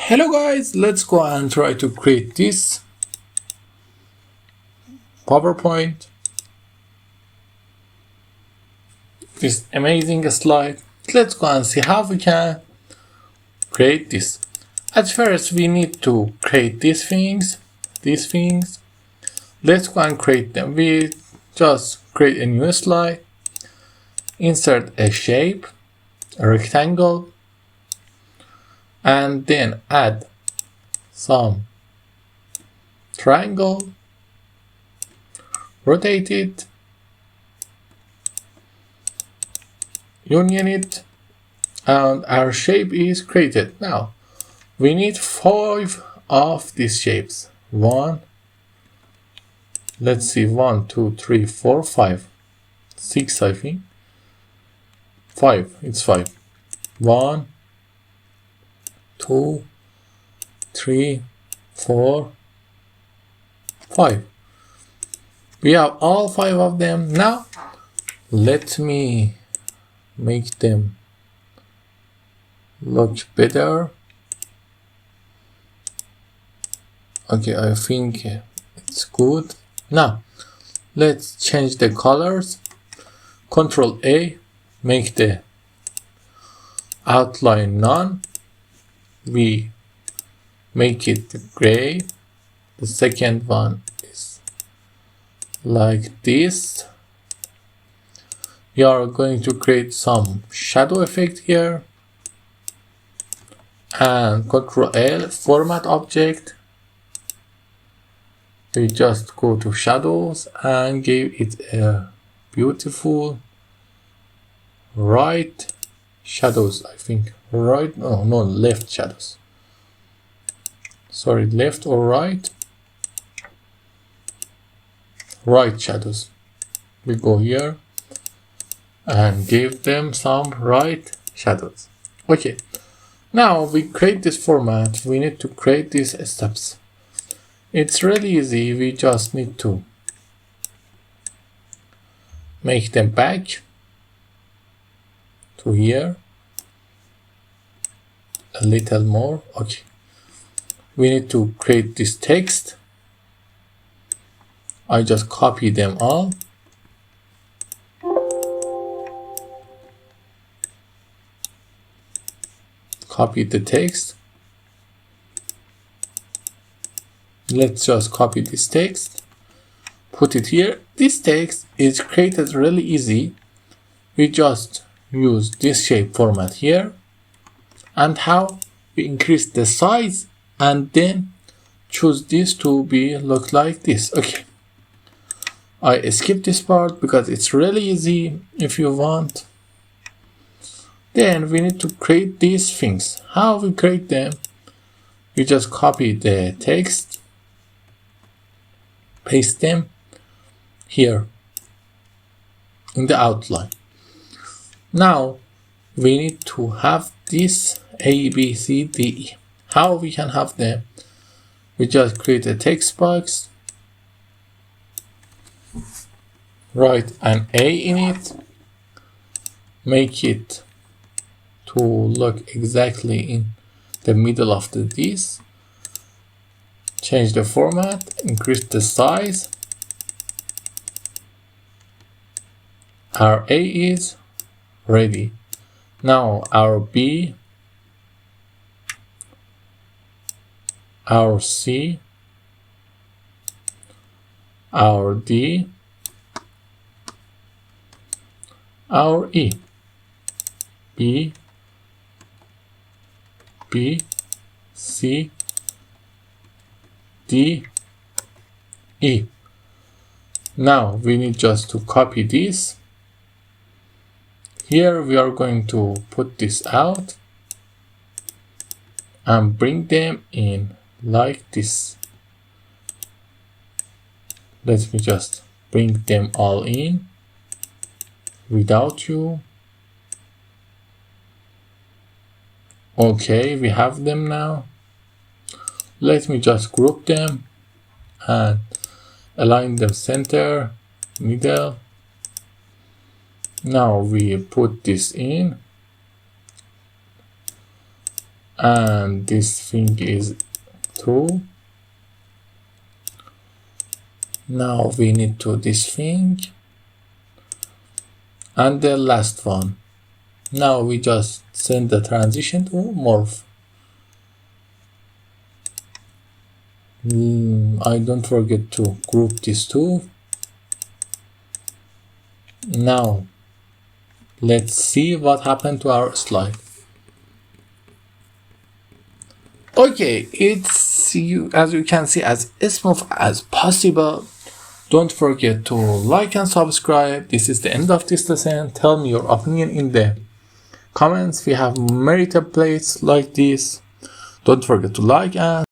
Hello guys, let's go and try to create this PowerPoint, this amazing slide. Let's go and see how we can create this. At first we need to create these things. Let's go and create them. We just create a new slide, insert a shape, a rectangle, and then add some triangle, rotate it, union it, and our shape is created. Now we need 5 of these shapes. Let's see, 1, 2, 3, 4, 5, 6, I think. 5, it's 5. 1, 2, 3, 4, 5. We have all 5 of them. Now let me make them look better. Okay, I think it's good. Now let's change the colors. Ctrl A, make the outline none. We make it gray. The second one is like this. We are going to create some shadow effect here, and Ctrl L, format object. We just go to shadows and give it a beautiful right shadows, I think. Right, no, left shadows. Sorry, left or right? Right shadows. We go here and give them some right shadows. Okay, now we create this format. We need to create these steps. It's really easy. We just need to make them back to here, a little more. Okay, we need to create this text. I just copy them all. Copy the text. Let's just copy this text, put it here. This text is created really easy. We just use this shape format here, and how we increase the size and then choose this to be look like this. Okay, I skip this part because it's really easy. If you want, then we need to create these things. How we create them? We just copy the text, paste them here in the outline. Now we need to have this A, B, C, D, E. How we can have them? We just create a text box, write an A in it, make it to look exactly in the middle of this. Change the format, increase the size. Our A is ready. Now our B, our C, our D, our E. B, C, D, E. Now we need just to copy this. Here we are going to put this out and bring them in like this. Let me just bring them all in without you. Okay, we have them now. Let me just group them and align them center, middle. Now we put this in and this thing is 2. Now we need to this thing and the last one. Now we just send the transition to morph. I don't forget to group these two. Now let's see what happened to our slide. Okay, it's as you can see, as smooth as possible. Don't forget to like and subscribe. This is the end of this lesson. Tell me your opinion in the comments. We have many templates like this. Don't forget to like and